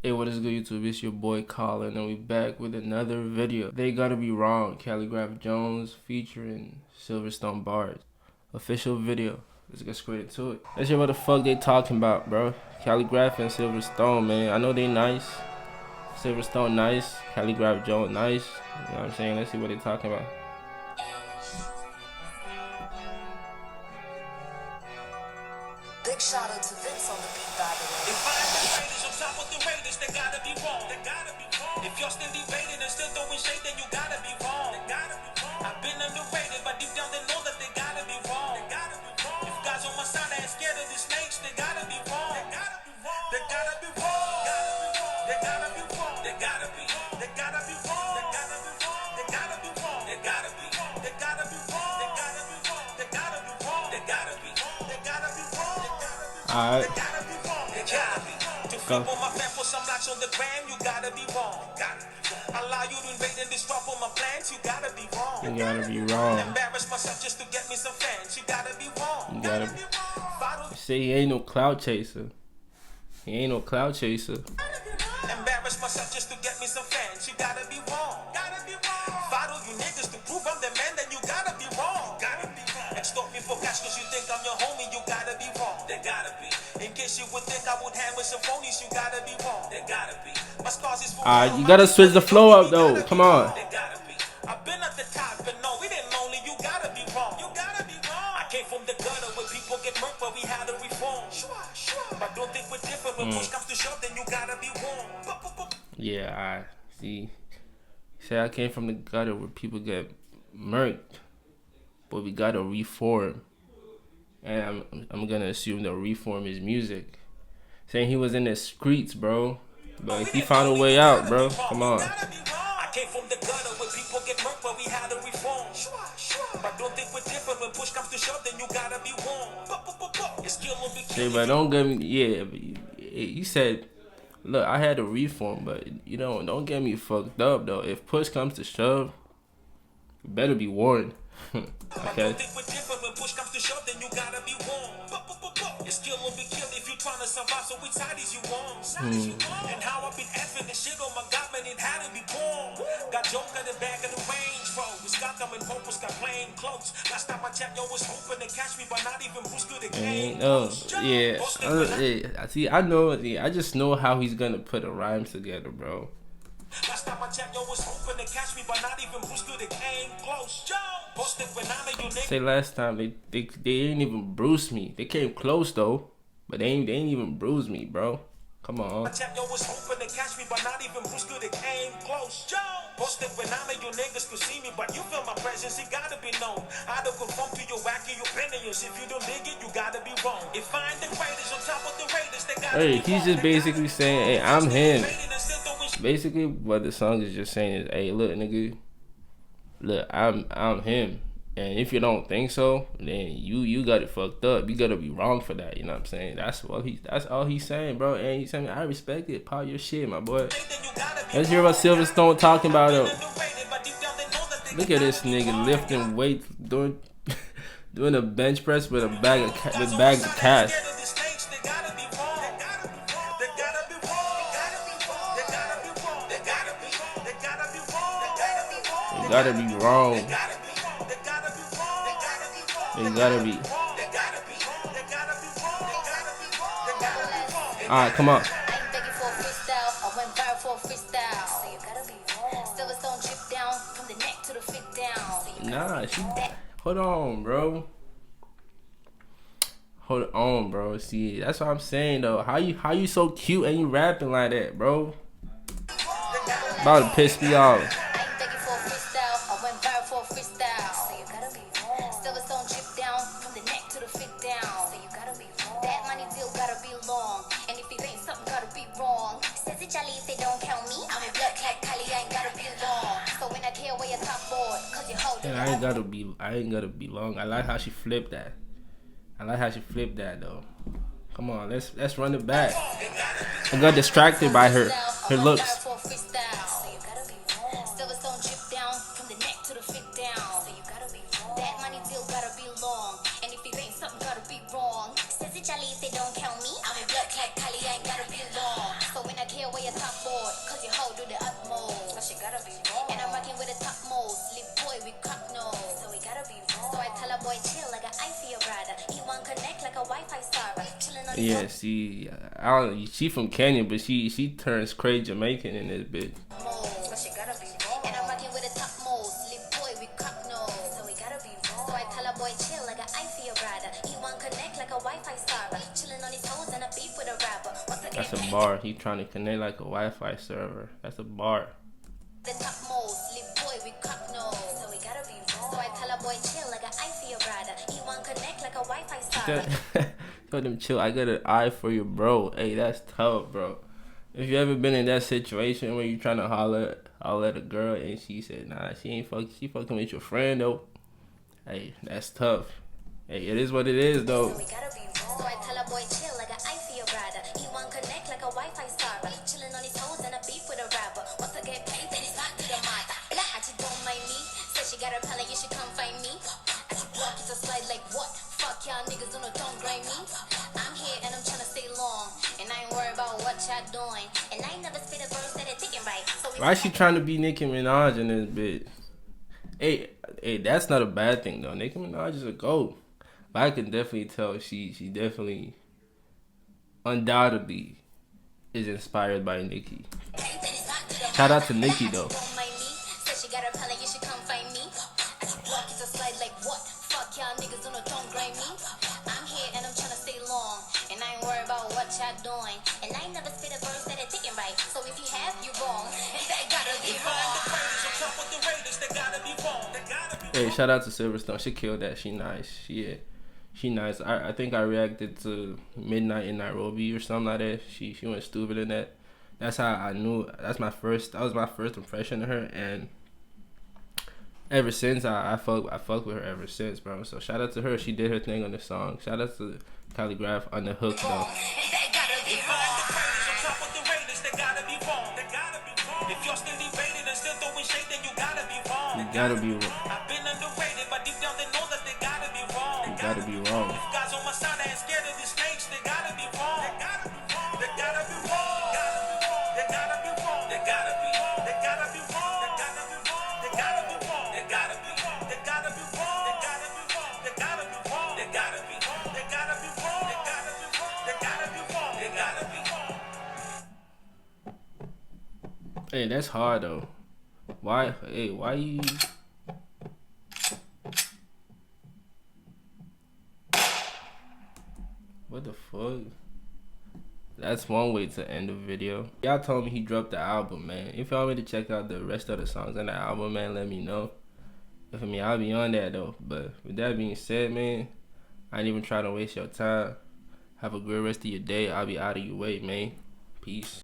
Hey, what is good, YouTube? It's your boy Collin, and we back with another video. They Gotta Be Wrong, Khaligraph Jones featuring SilversTone Barz. Official video. Let's get straight into it. Let's hear what the fuck they talking about, bro. Khaligraph and SilversTone, man. I know they nice. SilversTone nice. Khaligraph Jones nice. You know what I'm saying? Let's see what they talking about. Big shout out to Vince on the beat, by the way. If I'm the greatest on top of the Raiders, they gotta be wrong. They gotta be wrong. If you're still debating and still throwing shade, then you gotta be wrong. They gotta be wrong. I've been underrated, but deep down they know that they gotta be wrong. They gotta be wrong. If guys on my side ain't scared of the snakes, they gotta be wrong. They gotta be wrong. They gotta be wrong. They gotta be wrong. They gotta be wrong. They gotta be wrong. They gotta be wrong. They gotta be wrong. They gotta be wrong. They gotta be wrong. They gotta be wrong. They gotta be wrong. They gotta be wrong. They gotta be wrong. Alright. To flip on my fan for some likes on the gram, you gotta be wrong. Allow you to invade and disrupt on my plans, you gotta be wrong. You gotta be wrong. Embarrass myself just to get me some fans, you gotta be wrong. You gotta be. Say he ain't no cloud chaser. He ain't no cloud chaser. Embarrass myself just to get me some fans, you gotta be wrong. Follow you niggas to prove I'm the man, then you gotta be wrong. Extort me for cash cause you think I'm your homie, you gotta be wrong. They gotta be. In case you would think I would hang with some phonies, you gotta be wrong. They gotta be. My scars is for You gotta switch the flow up though. Come on. They gotta be. I've been at the top, but no, we didn't lonely, you gotta be wrong. You gotta be wrong. I came from the gutter where people get murked, but we had to reform. But don't think we're different when push comes to shove, then you gotta be wrong. Yeah, I see. Say I came from the gutter where people get murked, but we gotta reform. And I'm gonna assume that reform is music. Saying he was in the streets, bro, but he found a way out, bro. Come on. I came from the gutter where people get murked, but we had to reform. But don't think we're different when push comes to shove, then you gotta be wrong. Your skill will be Say, but don't get me. Yeah, but he said, look, I had to reform, but you know, don't get me fucked up though. If push comes to shove, you better be warned. Okay. Don't think we're different when push comes to shove, then you gotta be warm. Your skill will be killed if you trying to survive, so which side is you on? And how I've been effing the shit on my god, man, it had to be born. Got joke in the back of the range, bro. We got them in focus, got playing close. Last time I checked, yo was hoping to catch me, but not even Bruce could have came. Yeah. See, I know. Yeah, I just know how he's gonna put the rhymes together, bro. Last time I checked, yo was hoping to catch me, but not even Bruce could have came close. Say last time they ain't even bruise me. They came close though, but they ain't even bruise me, bro. Come on. I checked, yo was hoping to catch me, but not even Bruce could have came close. Posted when I made you niggas could see me, but you feel my presence, it gotta be known. I don't conform to your wacky opinions. If you don't dig it, you gotta be wrong. If I'm the greatest on top of the Raiders, they gotta be wrong. He's just basically saying, hey, I'm him. Basically, what the song is just saying is, hey, look, nigga, look, I'm him. And if you don't think so, then you got it fucked up. You gotta be wrong for that. You know what I'm saying? That's all he's saying, bro. And he's saying, I respect it. Pop your shit, my boy. Let's hear what SilversTone talking about though. Look at this nigga lifting weights, doing a bench press with bags of cash. You gotta be wrong. You gotta be. Alright, come on. Nah, hold on, bro. Hold on, bro. See, that's what I'm saying though. How you so cute and you rapping like that, bro? About to piss me off. I ain't gotta be long. I like how she flipped that. Though. Come on, let's run it back. I got distracted by her looks. your top board, cause your hoe do the utmost. So she gotta be wrong. And I'm rocking with the top most. Lip boy with cock nose. So we gotta be wrong. So I tell a boy chill like an eye for your brother. He want connect like a Wi-Fi server. Chillin' on his Yeah, see, I don't. She from Kenya, but she turns crazy Jamaican in this bitch. most. So she gotta be wrong. And I'm rocking with the top most. Lip boy with cock nose. So we gotta be wrong. So I tell a boy chill like an eye for your brother. He want connect like a Wi-Fi server. Chillin' on his toes and a beef with a rapper. Once again, That's a bar. He trying to connect like a Wi-Fi server. That's a bar. the top most. Lip boy with cock nose. So we gotta be wrong. So I tell a boy chill like an eye for your brother. He want connect like a Wi-Fi server. Tell them chill. I got an eye for you, bro. Hey, that's tough, bro. If you ever been in that situation where you trying to holler at a girl and she said, nah, she fucking with your friend though. Hey, that's tough. Hey, it is what it is though. So we gotta be wrong. So I tell a boy chill like an eye for your brother. He want connect like a Wi-Fi server. Chillin' on his toes and a beef with a rapper. Once I get paid, then it's back to the mother. I just don't mind me. Said she got a pallet, you should come find me. I just block it to slide like what? Fuck y'all niggas on the don't grind me. I'm here and I'm tryna stay long. And I ain't worried about what y'all doing. And I ain't never spit a verse that it thinking right. So Why she trying to be Nicki Minaj in this bitch? Hey, that's not a bad thing though. Nicki Minaj is a GOAT. But I can definitely tell she definitely, undoubtedly, is inspired by Nicki. Shout out to Nicki though. don't mind me. Said she got a pallet, you should come find me. I just block it to slide like what? Fuck y'all niggas on the don't grind me. I'm here and I'm tryna stay long. And I ain't worried about what y'all doing. And I ain't never spit a verse that it thinking right. So if you have, you wrong. And that gotta be wrong. Hey, shout out to SilversTone. She killed that. She nice. She nice. I think I reacted to Midnight in Nairobi or something like that. She went stupid in that. That's how I knew. That was my first impression of her, and ever since I fuck with her ever since, bro. So shout out to her. She did her thing on the song. Shout out to Khaligraph on the hook though. And that gotta be wrong. If you're still debating and still throwing shade, then you gotta be wrong. You gotta be wrong. I've been underrated, but deep down they know that they gotta be wrong. You gotta be wrong. If guys on my side ain't scared of these snakes, they gotta be wrong. They gotta be wrong. They gotta be wrong. They gotta be wrong. They gotta be wrong. They gotta be wrong. They gotta be wrong. They gotta be wrong. They gotta be wrong. They gotta be wrong. They gotta be wrong. They gotta be wrong. They gotta be wrong. They gotta be wrong. They gotta be wrong. They gotta be wrong. Hey, that's hard though. Why? Hey, why you? What the fuck? That's one way to end the video. Y'all told me he dropped the album, man. If y'all want me to check out the rest of the songs on the album, man, let me know. If I'll be on that though. But with that being said, man, I ain't even trying to waste your time. Have a great rest of your day. I'll be out of your way, man. Peace.